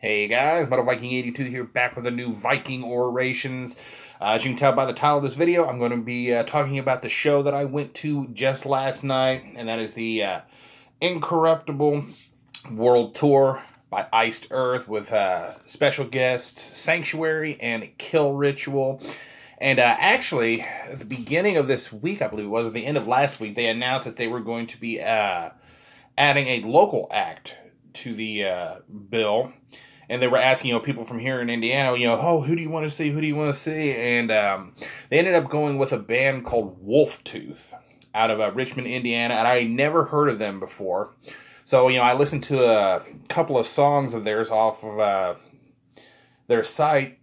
Hey guys, Metal Viking 82 here, back with a new Viking Orations. As you can tell by the title of this video, I'm going to be talking about the show that I went to just last night, and that is the Incorruptible World Tour by Iced Earth with special guests Sanctuary and Kill Ritual. And actually, at the beginning of this week, I believe it was, at the end of last week, they announced that they were going to be adding a local act to the bill. And they were asking, people from here in Indiana, oh, who do you want to see? Who do you want to see? And they ended up going with a band called Wolftooth out of Richmond, Indiana. And I never heard of them before. So, I listened to a couple of songs of theirs off of their site.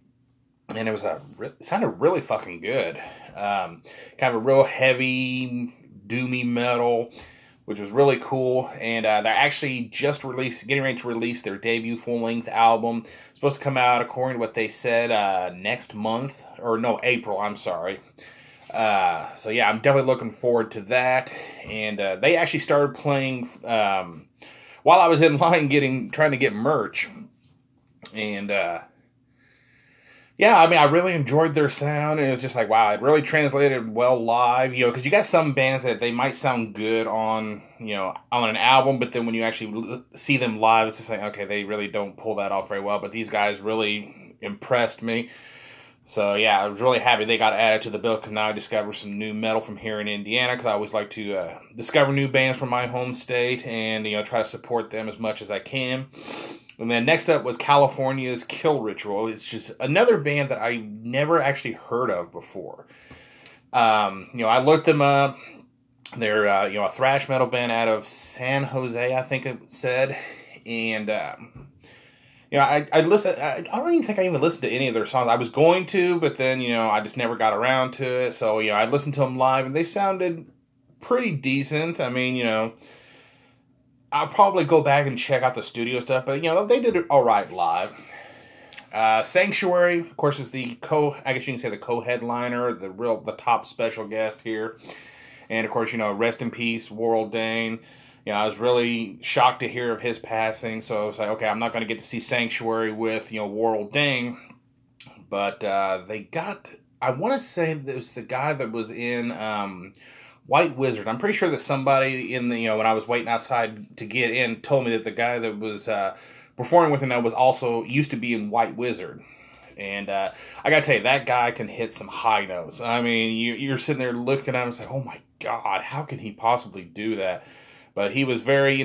And it sounded really fucking good. Kind of a real heavy, doomy metal, which was really cool. And they're actually just getting ready to release their debut full-length album. It's supposed to come out, according to what they said, next month. Or no, April, I'm sorry. So yeah, I'm definitely looking forward to that. And they actually started playing while I was in line trying to get merch. And yeah, I really enjoyed their sound, and it was just like, wow, it really translated well live, because you got some bands that they might sound good on, on an album, but then when you actually see them live, it's just like, okay, they really don't pull that off very well, but these guys really impressed me. So yeah, I was really happy they got added to the bill, because now I discovered some new metal from here in Indiana, because I always like to discover new bands from my home state, and, try to support them as much as I can. And then next up was California's Kill Ritual. It's just another band that I never actually heard of before. I looked them up. They're, a thrash metal band out of San Jose, I think it said. And, I listened. I don't even think I even listened to any of their songs. I was going to, but then, I just never got around to it. So, I listened to them live, and they sounded pretty decent. I'll probably go back and check out the studio stuff, but, they did it all right live. Sanctuary, of course, is the I guess you can say the co-headliner, the top special guest here. And, of course, rest in peace, Warrell Dane. I was really shocked to hear of his passing, so I was like, okay, I'm not going to get to see Sanctuary with, Warrell Dane. But they got, I want to say it was the guy that was in White Wizard. I'm pretty sure that somebody in the, when I was waiting outside to get in, told me that the guy that was performing with him was also used to be in White Wizard. And I gotta tell you, that guy can hit some high notes. You're sitting there looking at him and say, oh my God, how can he possibly do that? But he was very,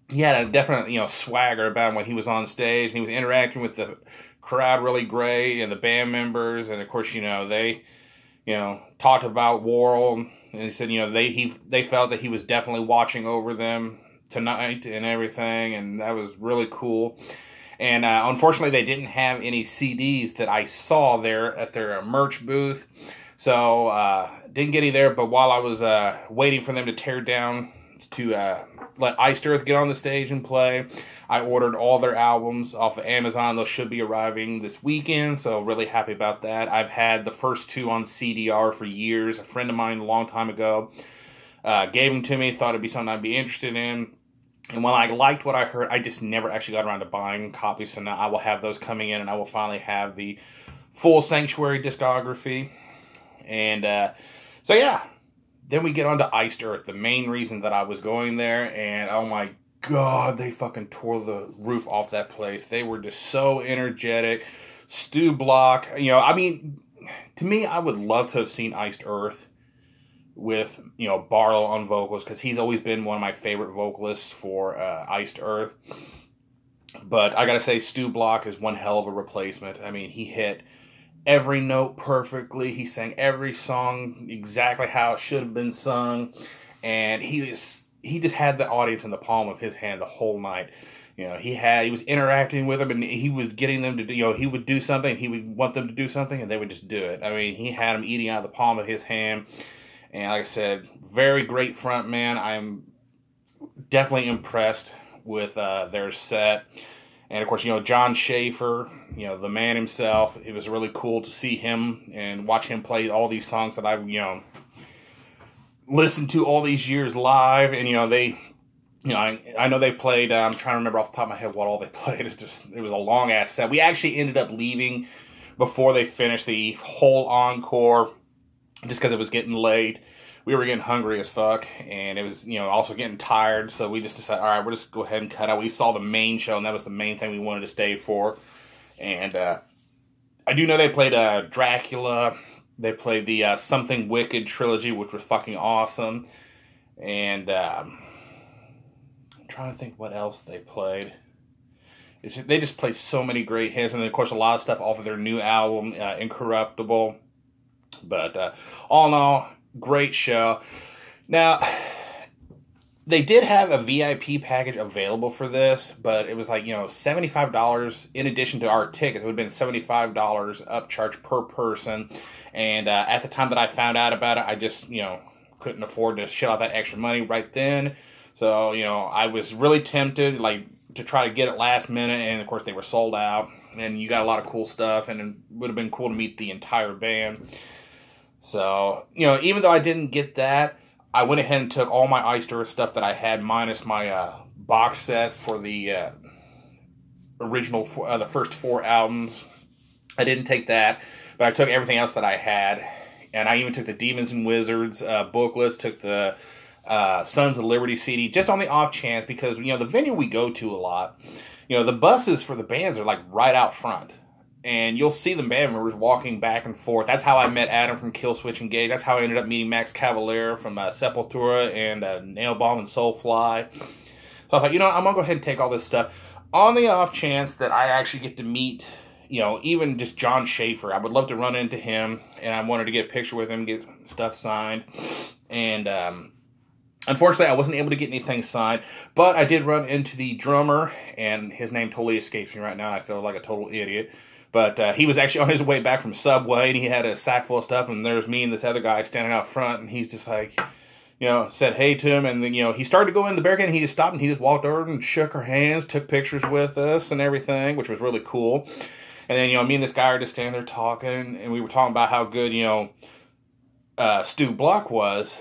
he had a definite, swagger about him when he was on stage, and he was interacting with the crowd really great, and the band members, and of course, they talked about Warrell, and he said, they felt that he was definitely watching over them tonight and everything, and that was really cool. And unfortunately, they didn't have any CDs that I saw there at their merch booth, so didn't get any there. But while I was waiting for them to tear down to let Iced Earth get on the stage and play, I ordered all their albums off of Amazon. Those should be arriving this weekend, so really happy about that. I've had the first two on CDR for years. A friend of mine a long time ago gave them to me, thought it'd be something I'd be interested in. And when I liked what I heard, I just never actually got around to buying copies, so now I will have those coming in, and I will finally have the full Sanctuary discography. And so yeah, then we get on to Iced Earth, the main reason that I was going there, and oh my God, they fucking tore the roof off that place. They were just so energetic. Stu Block, to me, I would love to have seen Iced Earth with, Barlow on vocals, because he's always been one of my favorite vocalists for Iced Earth. But I gotta say, Stu Block is one hell of a replacement. He hit every note perfectly. He sang every song exactly how it should have been sung, and he just had the audience in the palm of his hand the whole night. He was interacting with them, and he was getting them to do, he would do something, he would want them to do something, and they would just do it. He had them eating out of the palm of his hand. And like I said, very great front man. I am definitely impressed with their set. And of course, John Schaefer, the man himself. It was really cool to see him and watch him play all these songs that I've, listened to all these years live. And, they You know, I know they played, I'm trying to remember off the top of my head what all they played. It was a long-ass set. We actually ended up leaving before they finished the whole encore, just because it was getting late. We were getting hungry as fuck, and it was, you know, also getting tired, so we just decided, all right, we'll just go ahead and cut out. We saw the main show, and that was the main thing we wanted to stay for. And I do know they played Dracula. They played the Something Wicked trilogy, which was fucking awesome. And I'm trying to think what else they played. They just played so many great hits, and then, of course, a lot of stuff off of their new album, Incorruptible. But all in all, great show. Now, they did have a VIP package available for this, but it was like, you know, $75 in addition to our tickets. It would have been $75 upcharge per person. And at the time that I found out about it, I just, you know, couldn't afford to shell out that extra money right then. So, you know, I was really tempted, like, to try to get it last minute, and of course they were sold out. And you got a lot of cool stuff, and it would have been cool to meet the entire band. So, you know, even though I didn't get that, I went ahead and took all my Oyster stuff that I had, minus my box set for the original, the first 4 albums. I didn't take that, but I took everything else that I had. And I even took the Demons and Wizards booklets, took the Sons of Liberty CD, just on the off chance, because, you know, the venue we go to a lot, you know, the buses for the bands are like right out front. And you'll see the band members walking back and forth. That's how I met Adam from Killswitch Engage. That's how I ended up meeting Max Cavalera from Sepultura and Nailbomb and Soulfly. So I thought, you know, I'm going to go ahead and take all this stuff. On the off chance that I actually get to meet, you know, even just John Schaefer. I would love to run into him, and I wanted to get a picture with him, get stuff signed. And unfortunately, I wasn't able to get anything signed, but I did run into the drummer, and his name totally escapes me right now. I feel like a total idiot. But he was actually on his way back from Subway, and he had a sack full of stuff, and there's me and this other guy standing out front, and he's just like, you know, said hey to him, and then, you know, he started to go in the barricade, and he just stopped, and he just walked over and shook our hands, took pictures with us and everything, which was really cool. And then, you know, me and this guy are just standing there talking, and we were talking about how good, you know, Stu Block was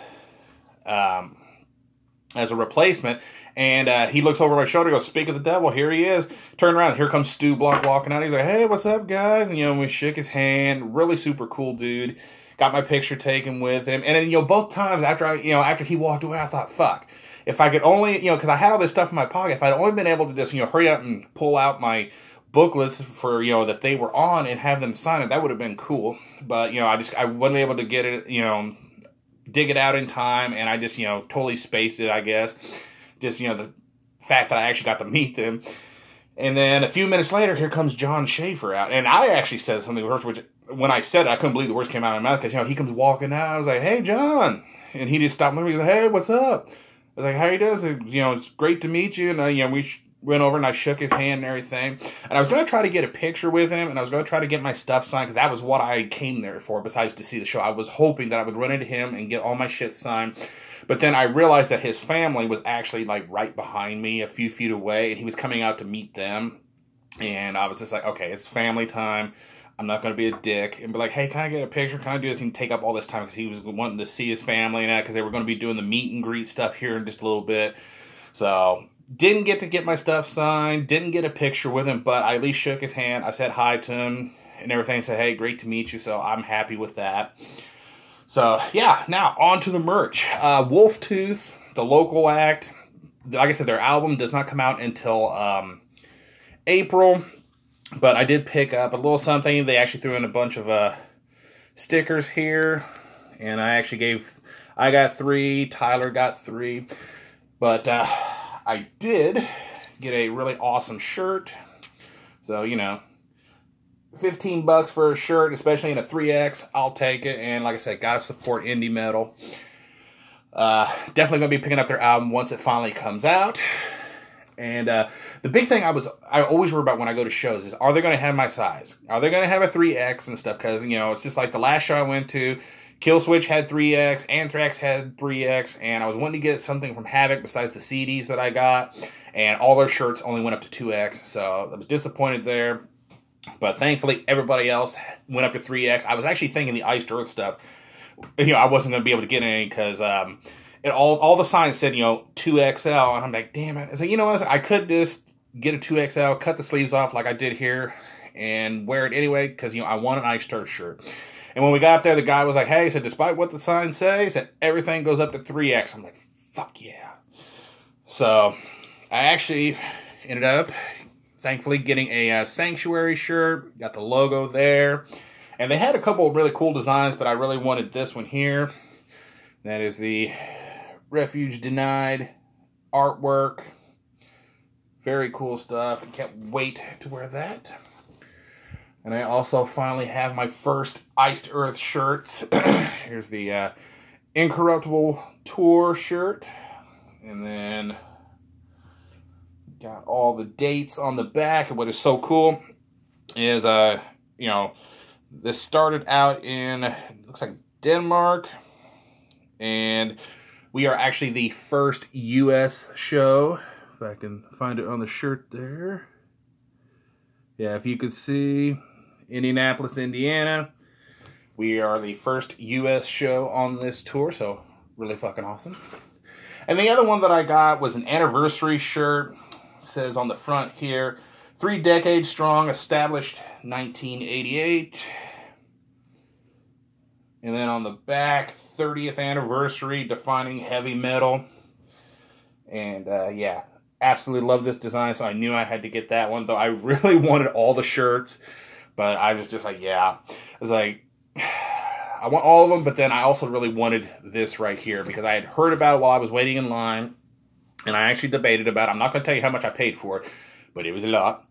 as a replacement. And he looks over my shoulder, goes, "Speak of the devil, here he is." Turn around, here comes Stu Block walking out. He's like, "Hey, what's up, guys?" And, you know, we shook his hand. Really super cool dude. Got my picture taken with him. And then, you know, both times after after he walked away, I thought, fuck. If I could only, you know, because I had all this stuff in my pocket, if I'd only been able to just, you know, hurry up and pull out my booklets for, you know, that they were on and have them sign it, that would have been cool. But, you know, I wasn't able to get it, you know, dig it out in time, and I just, you know, totally spaced it, I guess. Just, you know, the fact that I actually got to meet them. And then a few minutes later, here comes John Schaefer out. And I actually said something worse, which when I said it, I couldn't believe the words came out of my mouth, because, you know, he comes walking out. I was like, "Hey, John." And he just stopped me. He was like, "Hey, what's up?" I was like, "How you doing?" Said, "You know, it's great to meet you." And, you know, we went over and I shook his hand and everything. And I was going to try to get a picture with him, and I was going to try to get my stuff signed, because that was what I came there for, besides to see the show. I was hoping that I would run into him and get all my shit signed. But then I realized that his family was actually, like, right behind me, a few feet away, and he was coming out to meet them. And I was just like, okay, it's family time. I'm not going to be a dick and be like, "Hey, can I get a picture? Can I do this?" And take up all this time, because he was wanting to see his family and that, because they were going to be doing the meet and greet stuff here in just a little bit. So, didn't get to get my stuff signed, didn't get a picture with him, but I at least shook his hand. I said hi to him and everything, said, "Hey, great to meet you." So, I'm happy with that. So, yeah, now, on to the merch. Wolf Tooth, the local act, like I said, their album does not come out until April, but I did pick up a little something. They actually threw in a bunch of stickers here, and I got 3, Tyler got 3, but I did get a really awesome shirt. So, you know, $15 for a shirt, especially in a 3X, I'll take it. And like I said, gotta support indie metal. Definitely gonna be picking up their album once it finally comes out. And the big thing I always worry about when I go to shows is, are they gonna have my size? Are they gonna have a 3X and stuff? Because, you know, it's just like the last show I went to, Killswitch had 3X, Anthrax had 3X, and I was wanting to get something from Havoc besides the CDs that I got, and all their shirts only went up to 2X, so I was disappointed there. But thankfully, everybody else went up to 3X. I was actually thinking the Iced Earth stuff, you know, I wasn't going to be able to get any, because all the signs said, you know, 2XL, and I'm like, damn it. I was like, you know what? I could just get a 2XL, cut the sleeves off like I did here, and wear it anyway, because, you know, I want an Iced Earth shirt. And when we got up there, the guy was like, hey, he said, despite what the sign says, that everything goes up to 3X. I'm like, fuck yeah. So I actually ended up, thankfully, getting a Sanctuary shirt. Got the logo there. And they had a couple of really cool designs, but I really wanted this one here. That is the Refuge Denied artwork. Very cool stuff. I can't wait to wear that. And I also finally have my first Iced Earth shirts. Here's the Incorruptible Tour shirt. And then got all the dates on the back. And what is so cool is, you know, this started out in, looks like Denmark. And we are actually the first U.S. show. If I can find it on the shirt there. Yeah, if you could see, Indianapolis, Indiana. We are the first U.S. show on this tour, so really fucking awesome. And the other one that I got was an anniversary shirt. It says on the front here, 3 decades strong, established 1988. And then on the back, 30th anniversary, defining heavy metal. And yeah, absolutely love this design, so I knew I had to get that one, though I really wanted all the shirts. But I was just like, yeah. I was like, I want all of them, but then I also really wanted this right here because I had heard about it while I was waiting in line. And I actually debated about it. I'm not going to tell you how much I paid for it, but it was a lot.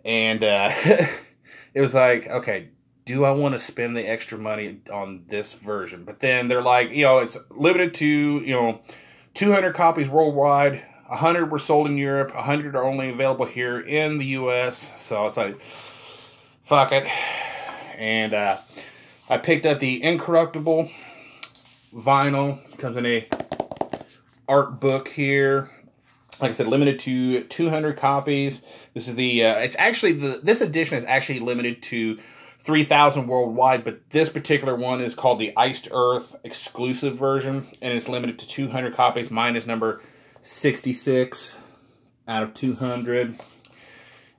And it was like, okay, do I want to spend the extra money on this version? But then they're like, you know, it's limited to, you know, 200 copies worldwide. 100 were sold in Europe. 100 are only available here in the U.S. So it's like, fuck it. And I picked up the Incorruptible vinyl. It comes in a art book here. Like I said, limited to 200 copies. This is the, it's actually, this edition is actually limited to 3,000 worldwide, but this particular one is called the Iced Earth exclusive version, and it's limited to 200 copies. Mine is number 66 out of 200.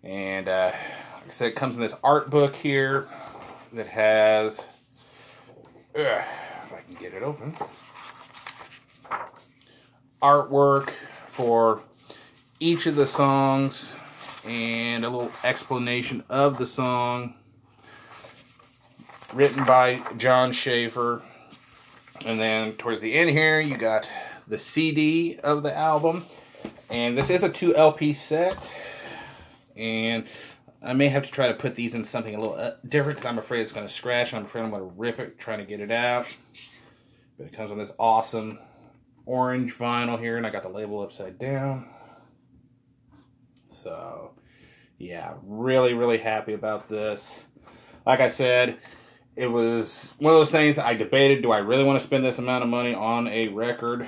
And like I said, it comes in this art book here that has, if I can get it open, artwork for each of the songs and a little explanation of the song written by John Schaefer. And then towards the end here you got the CD of the album, and this is a 2 LP set, and I may have to try to put these in something a little different because I'm afraid it's going to scratch, and I'm afraid I'm going to rip it trying to get it out. But it comes on this awesome orange vinyl here, and I got the label upside down. So yeah, really, really happy about this. Like I said, it was one of those things that I debated, do I really want to spend this amount of money on a record?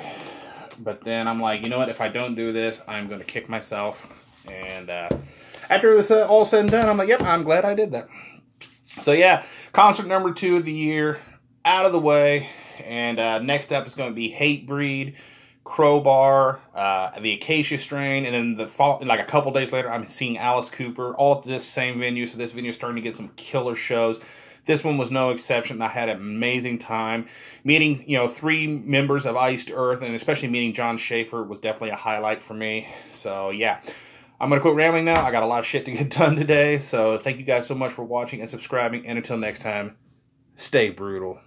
But then I'm like, you know what, if I don't do this, I'm going to kick myself. And after this all said and done, I'm like, yep, I'm glad I did that. So yeah, concert number 2 of the year out of the way. And next up is going to be Hatebreed, Crowbar, the Acacia Strain, and then like a couple days later, I'm seeing Alice Cooper, all at this same venue. So this venue is starting to get some killer shows. This one was no exception. I had an amazing time. Meeting, you know, 3 members of Iced Earth, and especially meeting John Schaefer was definitely a highlight for me. So, yeah. I'm going to quit rambling now. I got a lot of shit to get done today. So, thank you guys so much for watching and subscribing. And until next time, stay brutal.